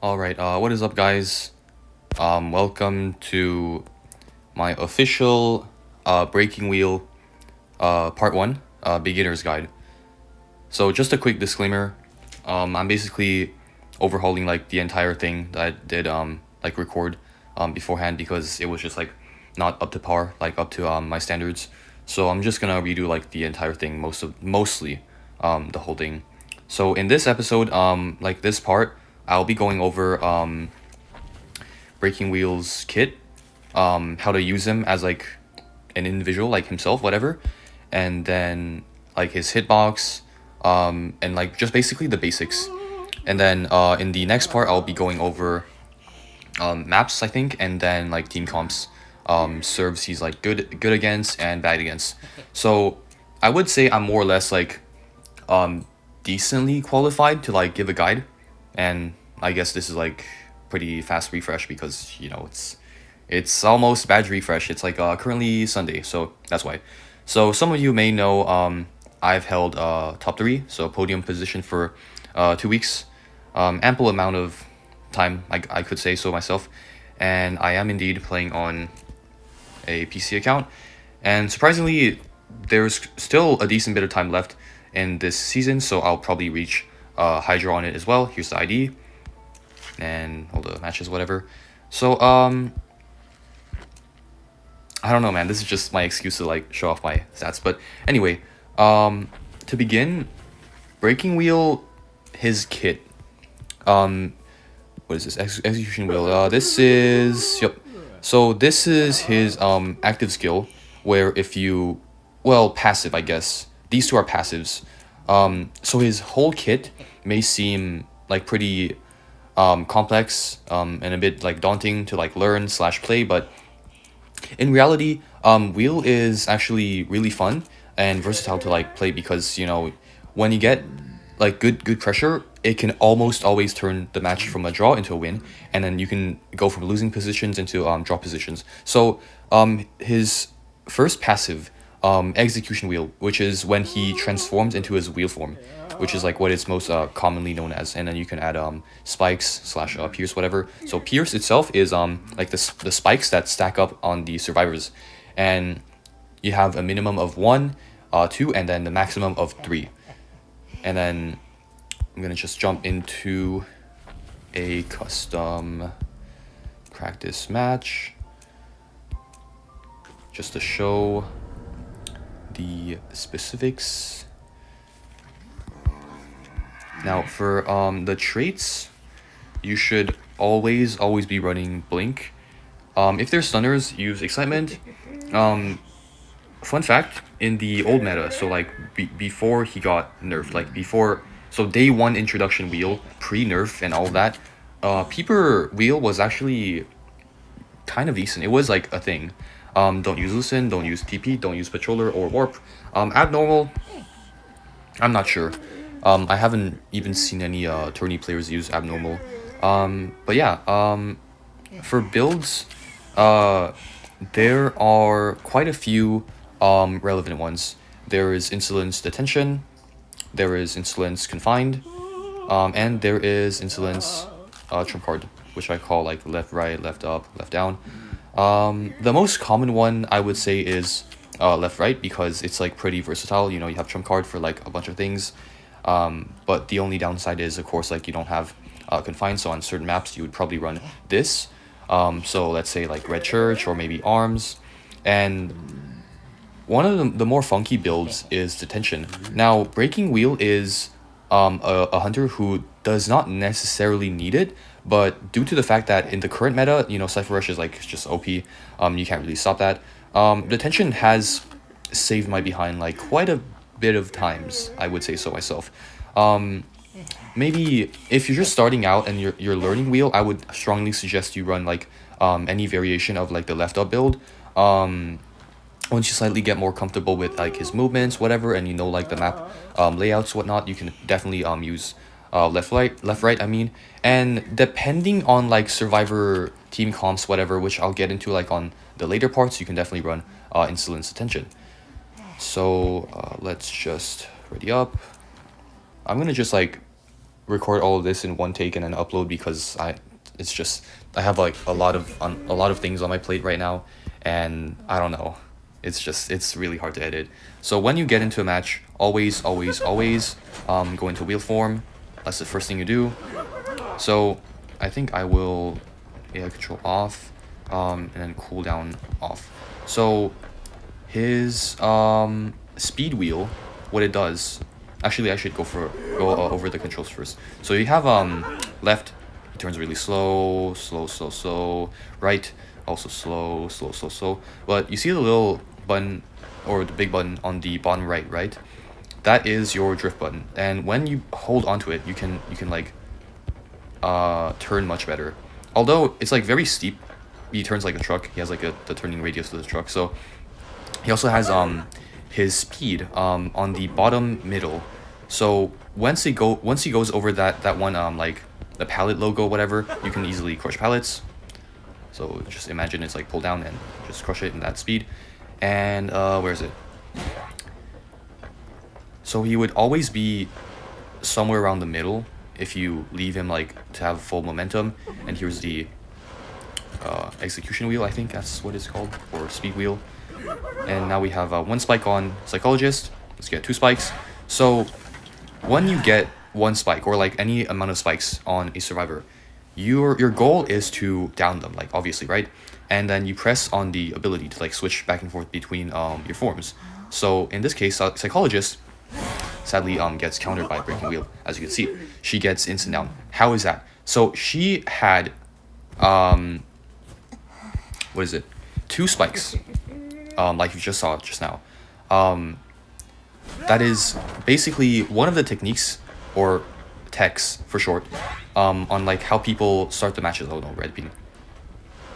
Alright, what is up, guys? Welcome to my official Breaking Wheel Part 1 Beginner's Guide. So, just a quick disclaimer, I'm basically overhauling like the entire thing that I did like record beforehand because it was just like not up to par, like up to my standards. So I'm just gonna redo like the entire thing, mostly the whole thing. So in this episode, like this part, I'll be going over Breaking Wheel's kit, how to use him as like an individual, like himself, whatever, and then like his hitbox, and like just basically the basics. And then in the next part, I'll be going over maps, I think, and then like team comps, serves he's like good against and bad against. So I would say I'm more or less like decently qualified to like give a guide, and I guess this is like pretty fast refresh because it's almost badge refresh. It's like currently Sunday, so that's why. So some of you may know I've held top 3, so podium position for 2 weeks, ample amount of time, I could say so myself, and I am indeed playing on a PC account, and surprisingly there's still a decent bit of time left in this season, so I'll probably reach Hydra on it as well. Here's the ID and all the matches, whatever. So I don't know, man, this is just my excuse to like show off my stats. But anyway, to begin, Breaking Wheel, his kit, what is this? Execution wheel. This is, yep. So this is his active skill, where if you, well, passive, I guess. These two are passives. So his whole kit may seem like pretty complex and a bit like daunting to like learn slash play, but in reality, wheel is actually really fun and versatile to like play because, you know, when you get like good pressure, it can almost always turn the match from a draw into a win, and then you can go from losing positions into draw positions. So his first passive, execution wheel, which is when he transforms into his wheel form, which is like what it's most commonly known as, and then you can add spikes slash pierce, whatever. So pierce itself is like the spikes that stack up on the survivors, and you have a minimum of 1, 2, and then the maximum of 3. And then I'm gonna just jump into a custom practice match just to show the specifics. Now for the traits, you should always be running blink. If they're stunners, use excitement. Fun fact, in the old meta, so like before he got nerfed, like before, so day 1 introduction wheel, pre-nerf and all that, peeper wheel was actually kind of decent. It was like a thing. Don't use loosen, don't use TP, don't use patroller or warp. Abnormal, I'm not sure. I haven't even seen any tourney players use abnormal. But yeah, for builds, there are quite a few relevant ones. There is insolence detention, there is insolence confined, and there is insolence trump card, which I call like left right, left up, left down. The most common one I would say is left right, because it's like pretty versatile. You know, you have trump card for like a bunch of things, but the only downside is, of course, like you don't have confined, so on certain maps you would probably run this. So let's say like red church or maybe arms. And one of the more funky builds is detention. Now breaking wheel is a hunter who does not necessarily need it, but due to the fact that in the current meta, you know, Cypher Rush is like just OP, you can't really stop that. Detention has saved my behind like quite a bit of times, I would say so myself. Maybe if you're just starting out and you're learning wheel, I would strongly suggest you run like any variation of like the left up build. Once you slightly get more comfortable with like his movements, whatever, and you know like the map layouts, whatnot, you can definitely use left right, I mean. And depending on like survivor team comps, whatever, which I'll get into like on the later parts, you can definitely run insolence detention. So let's just ready up. I'm gonna just like record all of this in one take and then upload because it's just I have like a lot of things on my plate right now, and I don't know. It's really hard to edit. So when you get into a match, always go into wheel form. That's the first thing you do. So I think I will AI control off, and then cooldown off. So his speed wheel, what it does. Actually, I should go over the controls first. So you have left, it turns really slow. Right, also slow. But you see the little button or the big button on the bottom right? That is your drift button, and when you hold onto it, you can like turn much better. Although it's like very steep, he turns like a truck. He has like the turning radius of the truck. So he also has his speed on the bottom middle. So once he goes over that one like the pallet logo, whatever, you can easily crush pallets. So just imagine it's like pull down and just crush it in that speed. And where is it? So he would always be somewhere around the middle if you leave him like to have full momentum. And here's the execution wheel, I think that's what it's called, or speed wheel. And now we have one spike on psychologist. Let's get 2 spikes. So when you get 1 spike or like any amount of spikes on a survivor, your goal is to down them, like obviously, right? And then you press on the ability to like switch back and forth between your forms. So in this case, psychologist sadly gets countered by breaking wheel. As you can see, she gets instant down. How is that? So she had what is it, 2 spikes, like you just saw just now. That is basically one of the techniques, or tecs for short, on like how people start the matches. Oh no, red beam.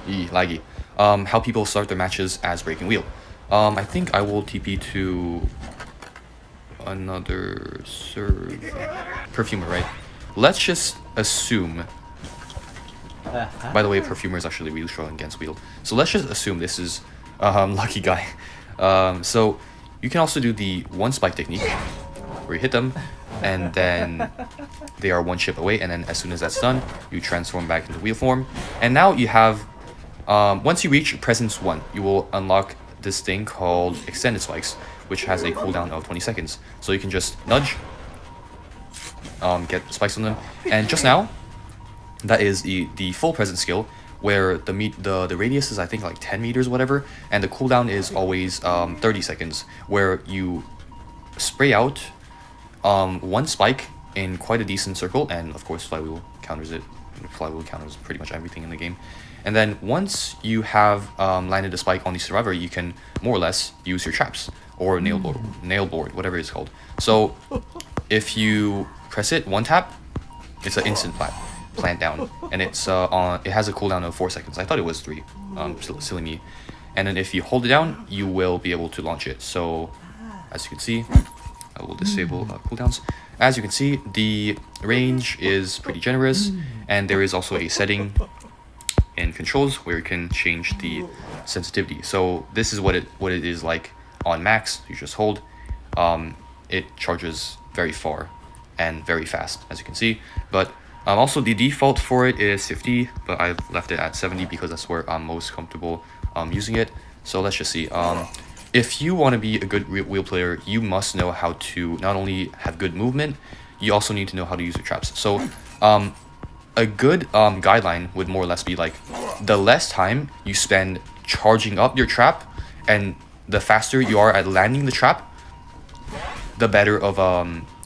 Laggy. How people start their matches as breaking wheel. I think I will TP to another serve. Perfumer, right? Let's just assume. By the way, Perfumer is actually really strong against wheel. So let's just assume this is lucky guy. So you can also do the 1 spike technique where you hit them and then they are 1 chip away, and then as soon as that's done, you transform back into wheel form. And now you have once you reach presence 1, you will unlock this thing called extended spikes, which has a cooldown of 20 seconds. So you can just nudge, get spikes on them. And just now, that is the full presence skill, where the radius is I think like 10 meters whatever, and the cooldown is always 30 seconds, where you spray out 1 spike in quite a decent circle, and of course flywheel counters it. Flywheel counters pretty much everything in the game. And then once you have landed a spike on the survivor, you can more or less use your traps or nail board, whatever it's called. So if you press it 1 tap, it's an instant plant down, and it has a cooldown of 4 seconds. I thought it was 3. Silly me. And then if you hold it down, you will be able to launch it. So as you can see, I will disable cooldowns. As you can see, the range is pretty generous, and there is also a setting in controls where you can change the sensitivity. So this is what it is like on max. You just hold. It charges very far and very fast, as you can see. But also the default for it is 50, but I've left it at 70 because that's where I'm most comfortable using it. So let's just see. If you want to be a good wheel player, you must know how to not only have good movement, you also need to know how to use your traps. So a good guideline would more or less be like, the less time you spend charging up your trap and the faster you are at landing the trap, the better of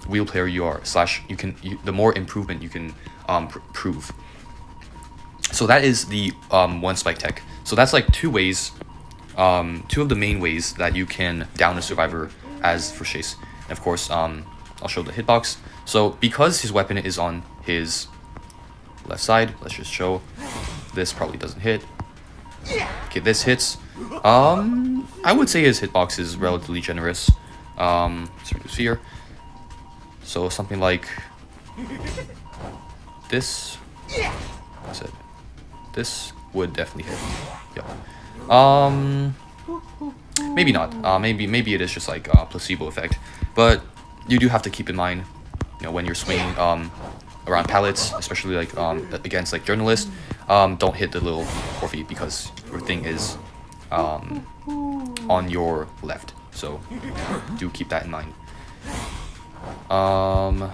wheel player you are, the more improvement you can prove. So that is the 1 spike tech. So that's like 2 ways, 2 of the main ways that you can down a survivor as for Chase. And of course, I'll show the hitbox. So because his weapon is on his left side, let's just show. This probably doesn't hit. Okay, this hits. I would say his hitbox is relatively generous. Sphere. So something like this. I said this would definitely hit. Yep. Maybe not. Maybe it is just like a placebo effect. But you do have to keep in mind, when you're swinging around pallets, especially like against like journalists, don't hit the little Orphe because your thing is on your left. So do keep that in mind. I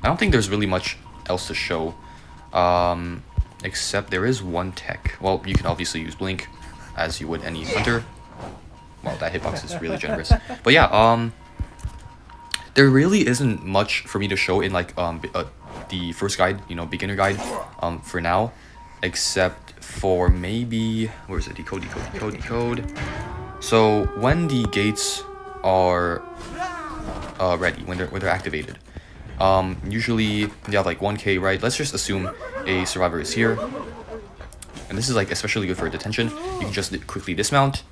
don't think there's really much else to show, except there is one tech. Well, you can obviously use blink as you would any hunter. Well, that hitbox is really generous. But yeah, there really isn't much for me to show in like the first guide, you know, beginner guide, for now, except for maybe, where is it? Decode. So when the gates are ready, when they're activated, usually you have like 1k, right? Let's just assume a survivor is here, and this is like especially good for detention. You can just quickly dismount,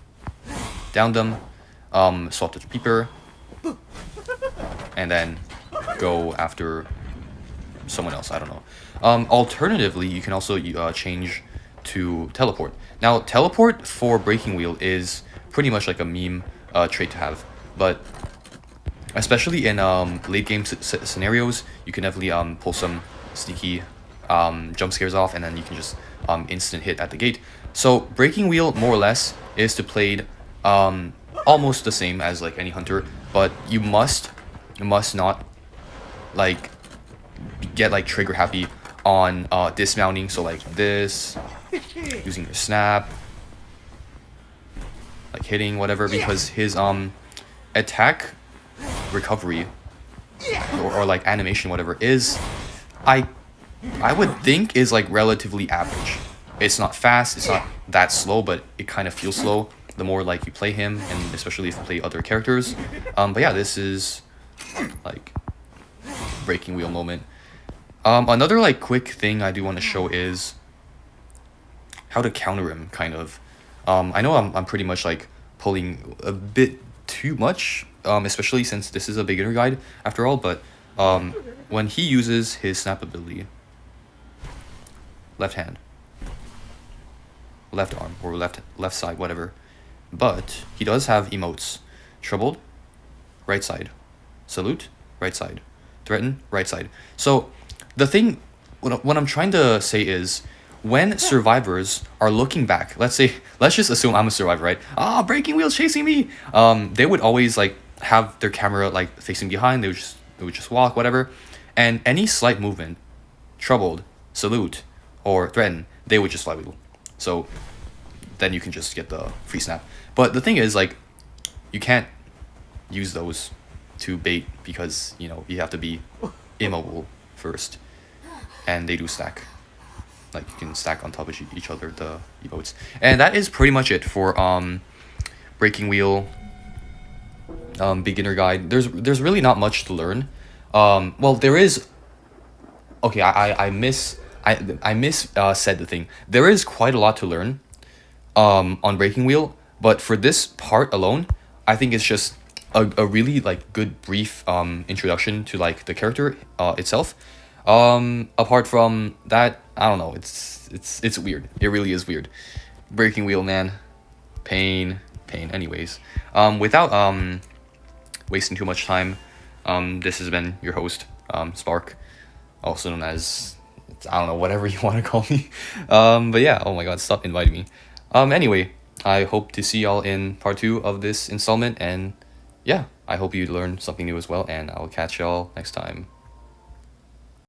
down them, swap the peeper, and then go after someone else. I don't know. Alternatively, you can also change to teleport. Now, teleport for breaking wheel is pretty much like a meme trait to have, but especially in late game scenarios, you can definitely pull some sneaky jump scares off, and then you can just instant hit at the gate. So breaking wheel more or less is to played almost the same as like any hunter, but you must not like get like trigger happy on dismounting. So like this, using your snap, like hitting whatever, because his attack recovery or like animation whatever is I would think is like relatively average. It's not fast, it's not that slow, but it kind of feels slow the more like you play him, and especially if you play other characters. But yeah, this is like breaking wheel moment. Another like quick thing I do want to show is how to counter him, kind of. I know I'm pretty much like pulling a bit too much, especially since this is a beginner guide after all, but when he uses his snap ability, left hand, left arm, or left side, whatever, but he does have emotes: troubled, right side; salute, right side; threaten, right side. So the thing, what I'm trying to say is, when survivors are looking back, let's just assume I'm a survivor, right? Breaking wheel's chasing me. They would always like have their camera like facing behind. They would just walk, whatever, and any slight movement, troubled, salute, or threaten, they would just fly wheel. So then you can just get the free snap. But the thing is, like, you can't use those to bait because, you know, you have to be immobile first, and they do stack. Like, you can stack on top of each other, the emotes. And that is pretty much it for breaking wheel beginner guide. There's really not much to learn. Well, there is. Okay, I miss said the thing. There is quite a lot to learn on breaking wheel, but for this part alone, I think it's just a really like good brief introduction to like the character itself. Apart from that, I don't know, it's weird. It really is weird. Breaking wheel, man. Pain. Anyways, without wasting too much time, this has been your host, Spark, also known as, I don't know, whatever you want to call me. But yeah, oh my god, stop inviting me. Anyway, I hope to see y'all in part 2 of this installment, and yeah, I hope you learned something new as well, and I'll catch y'all next time.